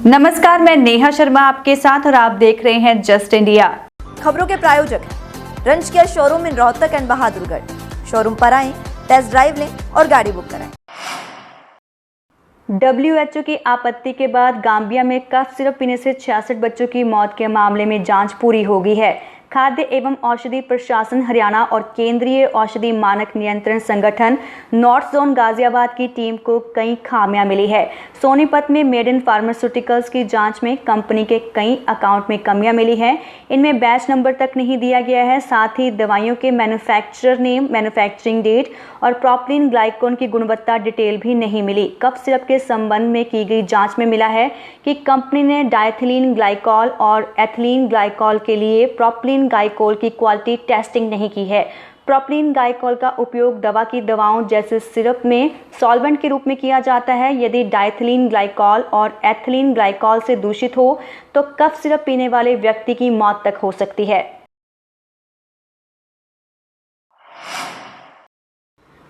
नमस्कार, मैं नेहा शर्मा आपके साथ और आप देख रहे हैं जस्ट इंडिया। खबरों के प्रायोजक हैं रंज care showroom in Rohtak and Bahadurgarh. Showroom पर आएं, टेस्ट ड्राइव लें और गाड़ी बुक कराएं। WHO की आपत्ति के बाद गांबिया में कफ सिरप पीने से 66 बच्चों की मौत के मामले में जांच पूरी हो गई है। खाद्य एवं औषधि प्रशासन हरियाणा और केंद्रीय औषधि मानक नियंत्रण संगठन नॉर्थ जोन गाजियाबाद की टीम को कई खामियां मिली है। सोनीपत में मेड इन फार्मास्यूटिकल्स की जांच में कंपनी के कई अकाउंट में कमियां मिली हैं। इनमें बैच नंबर तक नहीं दिया गया है। साथ ही दवाइयों के मैन्युफैक्चरर नेम, मैन्युफैक्चरिंग डेट और प्रोपिलीन ग्लाइकोन की गुणवत्ता डिटेल भी नहीं मिली। कफ सिरप के संबंध में की गई जांच में मिला है कि कंपनी ने डायथिलीन ग्लाइकॉल और एथिलीन ग्लाइकॉल के लिए प्रोपिलीन ग्लाइकोल की क्वालिटी टेस्टिंग नहीं की है। प्रोपिलीन ग्लाइकोल का उपयोग दवा की दवाओं जैसे सिरप में सॉल्वेंट के रूप में किया जाता है। यदि डायथिलीन ग्लाइकॉल और एथिलीन ग्लाइकॉल से दूषित हो तो कफ सिरप पीने वाले व्यक्ति की मौत तक हो सकती है।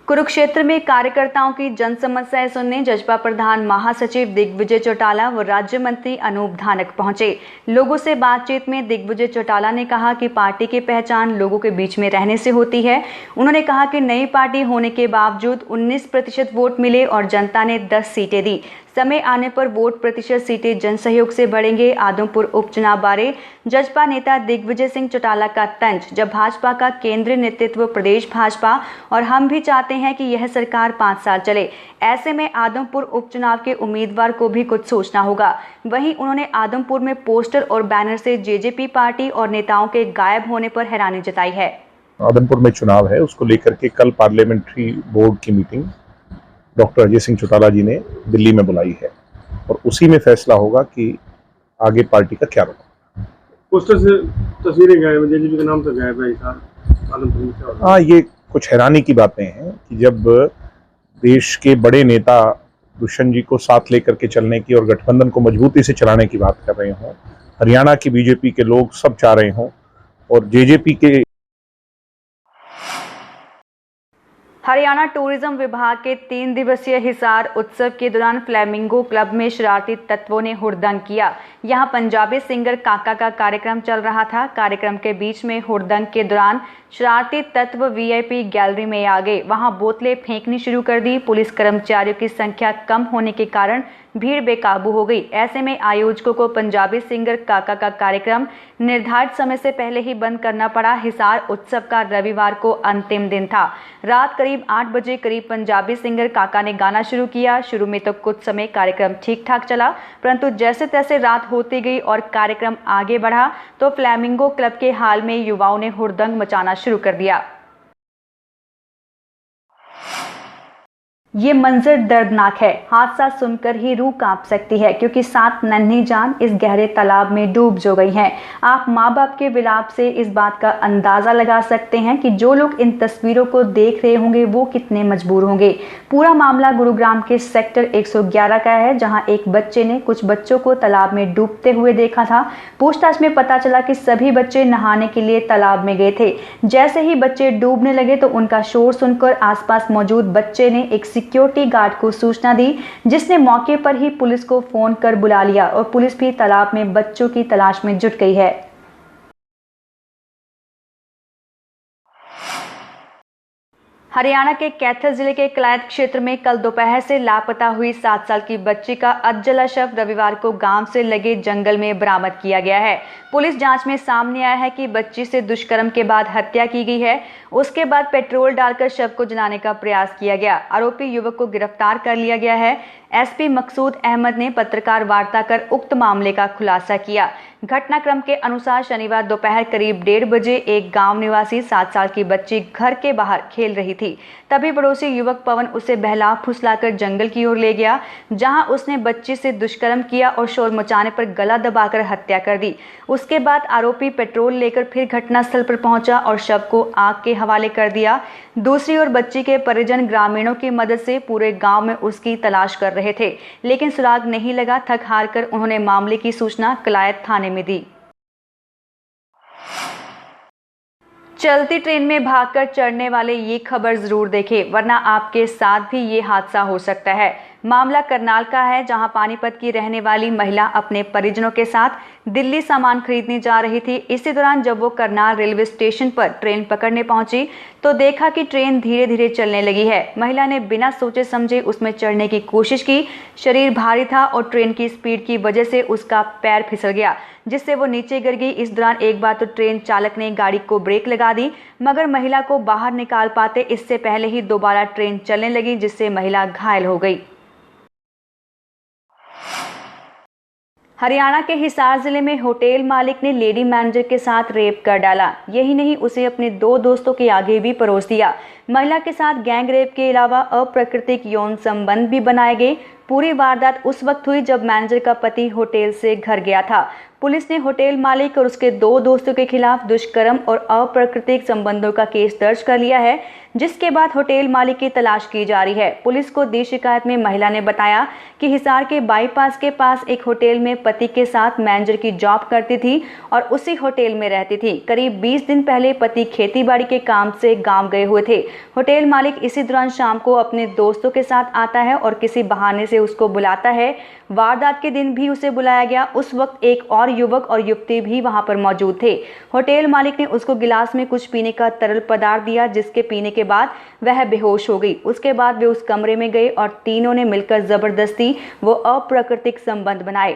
कुरुक्षेत्र में कार्यकर्ताओं की जन समस्याएं सुनने जजपा प्रधान महासचिव दिग्विजय चौटाला व राज्य मंत्री अनूप धानक पहुंचे। लोगों से बातचीत में दिग्विजय चौटाला ने कहा कि पार्टी की पहचान लोगों के बीच में रहने से होती है। उन्होंने कहा कि नई पार्टी होने के बावजूद 19% वोट मिले और जनता ने 10 सीटें दी। समय आने पर वोट प्रतिशत सीटें जन सहयोग से बढ़ेंगे। आदमपुर उपचुनाव बारे जजपा नेता दिग्विजय सिंह चौटाला का तंज, जब भाजपा का केंद्रीय नेतृत्व, प्रदेश भाजपा और हम भी चाहते हैं कि यह सरकार 5 साल चले। ऐसे में आदमपुर उपचुनाव के उम्मीदवार को भी कुछ सोचना होगा। वहीं उन्होंने आदमपुर में पोस्टर और बैनर से जेजेपी पार्टी और नेताओं के गायब होने पर हैरानी जताई है। आदमपुर में चुनाव है, उसको लेकर के कल पार्लियामेंट्री बोर्ड की मीटिंग डॉक्टर अजय सिंह चौटाला जी ने दिल्ली में बुलाई है और उसी में फैसला होगा कि आगे पार्टी का क्या होगा। पोस्टर से तस्वीरें गायब है, जेजेपी का नाम तो गायब है। आदमपुर में क्या होगा? हाँ, ये कुछ हैरानी की बातें हैं कि जब देश के बड़े नेता दुष्यंत जी को साथ लेकर के चलने की और गठबंधन को मजबूती से चलाने की बात कर रहे हों, हरियाणा की बीजेपी के लोग सब चाह रहे हों और जेजेपी के हरियाणा टूरिज्म विभाग के 3 दिवसीय हिसार उत्सव के दौरान फ्लैमिंगो क्लब में शरारती तत्वों ने हुड़दंग किया। यहां पंजाबी सिंगर काका का कार्यक्रम चल रहा था। कार्यक्रम के बीच में हुड़दंग के दौरान शरारती तत्व वीआईपी गैलरी में आ गए। वहां बोतलें फेंकनी शुरू कर दी। पुलिस कर्मचारियों की संख्या कम होने के कारण भीड़ बेकाबू हो गई। ऐसे में आयोजकों को पंजाबी सिंगर काका का कार्यक्रम निर्धारित समय से पहले ही बंद करना पड़ा। हिसार उत्सव का रविवार को अंतिम दिन था। रात करीब 8 बजे करीब पंजाबी सिंगर काका ने गाना शुरू किया। शुरू में तो कुछ समय कार्यक्रम ठीक ठाक चला, परंतु जैसे तैसे रात होती गई और कार्यक्रम आगे बढ़ा तो फ्लैमिंगो क्लब के हाल में युवाओं ने हुड़दंग मचाना शुरू कर दिया। ये मंजर दर्दनाक है। हादसा सुनकर ही रूह कांप सकती है, क्योंकि 7 नन्ही जान इस गहरे तालाब में डूब जो गई हैं। आप माँ बाप के विलाप से इस बात का अंदाजा लगा सकते हैं कि जो लोग इन तस्वीरों को देख रहे होंगे वो कितने मजबूर होंगे। पूरा मामला गुरुग्राम के सेक्टर 111 का है, जहां एक बच्चे ने कुछ बच्चों को तालाब में डूबते हुए देखा था। पूछताछ में पता चला कि सभी बच्चे नहाने के लिए तालाब में गए थे। जैसे ही बच्चे डूबने लगे तो उनका शोर सुनकर आसपास मौजूद बच्चे ने एक सिक्योरिटी गार्ड को सूचना दी, जिसने मौके पर ही पुलिस को फोन कर बुला लिया और पुलिस भी तालाब में बच्चों की तलाश में जुट गई है। हरियाणा के कैथल जिले के कलायत क्षेत्र में कल दोपहर से लापता हुई 7 साल की बच्ची का अधजला शव रविवार को गांव से लगे जंगल में बरामद किया गया है। पुलिस जांच में सामने आया है कि बच्ची से दुष्कर्म के बाद हत्या की गई है। उसके बाद पेट्रोल डालकर शव को जलाने का प्रयास किया गया। आरोपी युवक को गिरफ्तार कर लिया गया है। एसपी मकसूद अहमद ने पत्रकार वार्ता कर उक्त मामले का खुलासा किया। घटनाक्रम के अनुसार शनिवार दोपहर करीब 1:30 बजे एक गांव निवासी 7 साल की बच्ची घर के बाहर खेल रही थी। तभी पड़ोसी युवक पवन उसे बहला फुसलाकर जंगल की ओर ले गया, जहां उसने बच्ची से दुष्कर्म किया और शोर मचाने पर गला दबाकर हत्या कर दी। उसके बाद आरोपी पेट्रोल लेकर फिर घटनास्थल पर पहुंचा और शव को आग के हवाले कर दिया। दूसरी ओर बच्ची के परिजन ग्रामीणों की मदद से पूरे गांव में उसकी तलाश कर रहे थे, लेकिन सुराग नहीं लगा। थक हार कर उन्होंने मामले की सूचना कलायत थाने में दी। चलती ट्रेन में भागकर चढ़ने वाले ये खबर जरूर देखें, वरना आपके साथ भी ये हादसा हो सकता है। मामला करनाल का है, जहां पानीपत की रहने वाली महिला अपने परिजनों के साथ दिल्ली सामान खरीदने जा रही थी। इसी दौरान जब वो करनाल रेलवे स्टेशन पर ट्रेन पकड़ने पहुंची तो देखा कि ट्रेन धीरे धीरे चलने लगी है। महिला ने बिना सोचे समझे उसमें चढ़ने की कोशिश की। शरीर भारी था और ट्रेन की स्पीड की वजह से उसका पैर फिसल गया, जिससे वो नीचे गिर गई। इस दौरान एक बार तो ट्रेन चालक ने गाड़ी को ब्रेक लगा दी, मगर महिला को बाहर निकाल पाते इससे पहले ही दोबारा ट्रेन चलने लगी, जिससे महिला घायल हो गई। हरियाणा के हिसार जिले में होटल मालिक ने लेडी मैनेजर के साथ रेप कर डाला। यही नहीं, उसे अपने 2 दोस्तों के आगे भी परोस दिया। महिला के साथ गैंग रेप के अलावा अप्राकृतिक यौन संबंध भी बनाए गए। पूरी वारदात उस वक्त हुई जब मैनेजर का पति होटल से घर गया था। पुलिस ने होटल मालिक और उसके 2 दोस्तों के खिलाफ दुष्कर्म और अप्राकृतिक संबंधों का केस दर्ज कर लिया है, जिसके बाद होटल मालिक की तलाश की जा रही है। पुलिस को दी शिकायत में महिला ने बताया कि हिसार के बाईपास के पास एक होटल में पति के साथ मैनेजर की जॉब करती थी और उसी होटल में रहती थी। करीब 20 दिन पहले पति खेतीबाड़ी के काम से गांव गए हुए थे। होटल मालिक इसी दौरान शाम को अपने दोस्तों के साथ आता है और किसी बहाने से उसको बुलाता है। वारदात के दिन भी उसे बुलाया गया। उस वक्त एक और युवक और युवती भी वहां पर मौजूद थे। होटल मालिक ने उसको गिलास में कुछ पीने का तरल पदार्थ दिया, जिसके पीने के बाद वह बेहोश हो गई। उसके बाद वे उस कमरे में गए और तीनों ने मिलकर जबरदस्ती वो अप्राकृतिक संबंध बनाए।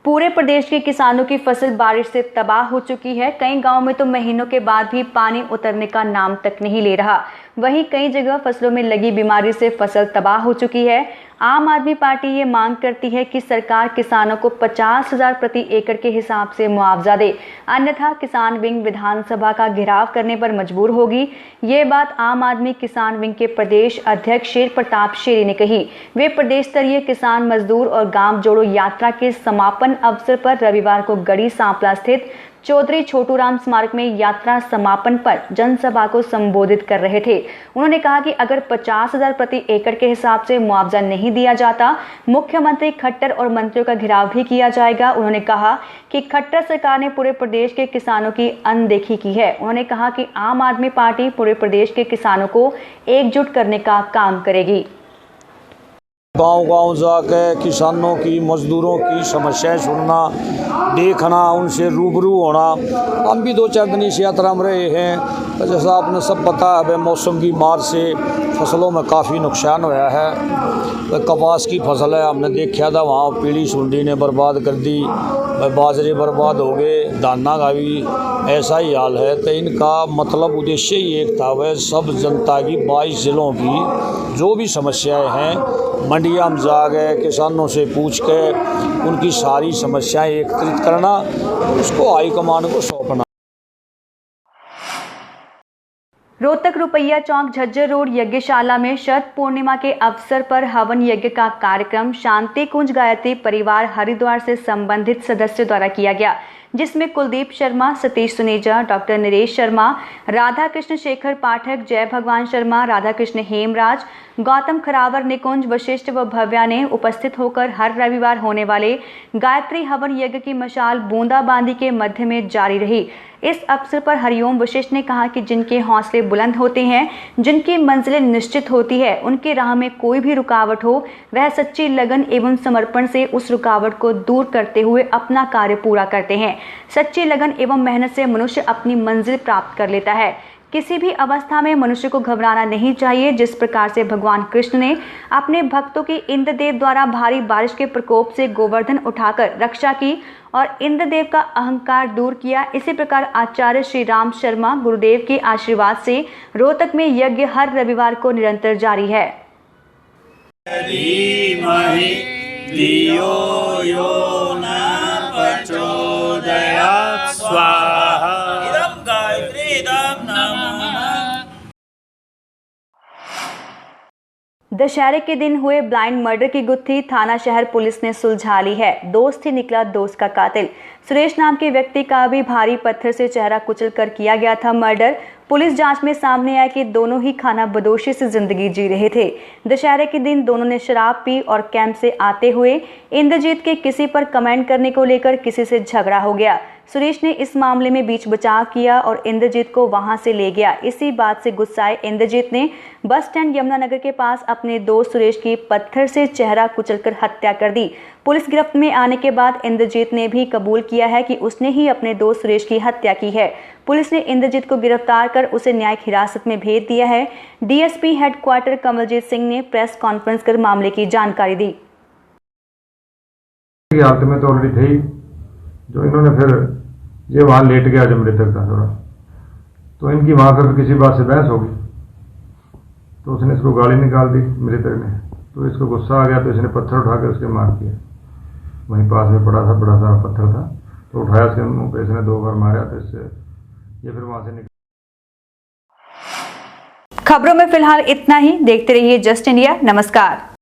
पूरे प्रदेश के किसानों की फसल बारिश से तबाह हो चुकी है। कई गांवों में तो महीनों के बाद भी पानी उतरने का नाम तक नहीं ले रहा। वहीं कई जगह फसलों में लगी बीमारी से फसल तबाह हो चुकी है। आम आदमी पार्टी ये मांग करती है कि सरकार किसानों को 50,000 प्रति एकड़ के हिसाब से मुआवजा दे, अन्यथा किसान विंग विधानसभा का घेराव करने पर मजबूर होगी। ये बात आम आदमी किसान विंग के प्रदेश अध्यक्ष शेर प्रताप शेरी ने कही। वे प्रदेश स्तरीय किसान मजदूर और गांव जोड़ो यात्रा के समापन अवसर पर रविवार को गढ़ी सांपला स्थित चौधरी छोटूराम स्मारक में यात्रा समापन पर जनसभा को संबोधित कर रहे थे। उन्होंने कहा कि अगर 50,000 प्रति एकड़ के हिसाब से मुआवजा नहीं दिया जाता, मुख्यमंत्री खट्टर और मंत्रियों का घेराव भी किया जाएगा। उन्होंने कहा कि खट्टर सरकार ने पूरे प्रदेश के किसानों की अनदेखी की है। उन्होंने कहा कि आम आदमी पार्टी पूरे प्रदेश के किसानों को एकजुट करने का काम करेगी। गांव-गांव जाकर किसानों की, मजदूरों की समस्याएं सुनना, देखना, उनसे रूबरू होना। हम भी 2-4 दिन इस यात्रा में रहे हैं। तो जैसा आपने सब पता है, मौसम की मार से फसलों में काफ़ी नुकसान हुआ है। तो कपास की फसल है, हमने देखा था वहाँ पीली सुंडी ने बर्बाद कर दी, बाजरे बर्बाद हो गए, दाना का भी ऐसा ही हाल है। तो इनका मतलब उद्देश्य ही एक था, वह सब जनता की 22 जिलों की जो भी समस्याएं हैं मंडियां में जा गए, किसानों से पूछ के उनकी सारी समस्याएं एकत्रित करना, उसको हाईकमान को सौंपना। रोहतक रुपैया चौक झज्जर रोड यज्ञशाला में शरद पूर्णिमा के अवसर पर हवन यज्ञ का कार्यक्रम शांति कुंज गायत्री परिवार हरिद्वार से संबंधित सदस्यों द्वारा किया गया, जिसमें कुलदीप शर्मा, सतीश सुनेजा, डॉक्टर नरेश शर्मा, राधा कृष्ण शेखर पाठक, जय भगवान शर्मा, राधा कृष्ण हेमराज, गौतम खरावर, निकुंज, वशिष्ठ व भव्या ने उपस्थित होकर हर रविवार होने वाले गायत्री हवन यज्ञ की मशाल बूंदाबांदी के मध्य में जारी रही। इस अवसर पर हरिओम वशिष्ठ ने कहा कि जिनके हौसले बुलंद होते हैं, जिनकी मंजिलें निश्चित होती है, उनकी राह में कोई भी रुकावट हो, वह सच्ची लगन एवं समर्पण से उस रुकावट को दूर करते हुए अपना कार्य पूरा करते हैं। सच्ची लगन एवं मेहनत से मनुष्य अपनी मंजिल प्राप्त कर लेता है। किसी भी अवस्था में मनुष्य को घबराना नहीं चाहिए। जिस प्रकार से भगवान कृष्ण ने अपने भक्तों की इंद्रदेव द्वारा भारी बारिश के प्रकोप से गोवर्धन उठाकर रक्षा की और इंद्रदेव का अहंकार दूर किया, इसी प्रकार आचार्य श्री राम शर्मा गुरुदेव के आशीर्वाद से रोहतक में यज्ञ हर रविवार को निरंतर जारी है। दशहरे के दिन हुए ब्लाइंड मर्डर की गुत्थी थाना शहर पुलिस ने सुलझा ली है। दोस्त ही निकला दोस्त का कातिल। सुरेश नाम के व्यक्ति का भी भारी पत्थर से चेहरा कुचल कर किया गया था मर्डर। पुलिस जांच में सामने आया कि दोनों ही खाना बदोशी से जिंदगी जी रहे थे। दशहरे के दिन दोनों ने शराब पी और कैंप से आते हुए इंद्रजीत के किसी पर कमेंट करने को लेकर किसी से झगड़ा हो गया। सुरेश ने इस मामले में बीच बचाव किया और इंद्रजीत को वहां से ले गया। इसी बात से गुस्साए इंद्रजीत ने बस स्टैंड यमुनानगर के पास अपने दोस्त सुरेश की पत्थर से चेहरा कुचलकर हत्या कर दी। पुलिस गिरफ्त में आने के बाद इंद्रजीत ने भी कबूल किया है कि उसने ही अपने दोस्त सुरेश की हत्या की है। पुलिस ने इंद्रजीत को गिरफ्तार कर उसे न्यायिक हिरासत में भेज दिया है। डीएसपी हेडक्वार्टर कमलजीत सिंह ने प्रेस कॉन्फ्रेंस कर मामले की जानकारी दी। हालत में तो ऑलरेडी थे ही, जो इन्होंने फिर ये वहाँ लेट गया जब मृतक था थोड़ा, तो इनकी वहाँ पर किसी बात से बहस हो गई, तो उसने इसको गाली निकाल दी मृतक ने, तो इसको गुस्सा आ गया तो इसने पत्थर उठा के उसके मार दिया। वहीं पास में पड़ा था, बड़ा सारा पत्थर था, तो उठाया उसके मुंह पे, इसने 2 बार मारा, तो इससे ये फिर वहाँ से निकल। खबरों में फिलहाल इतना ही। देखते रहिए जस्ट इंडिया। नमस्कार।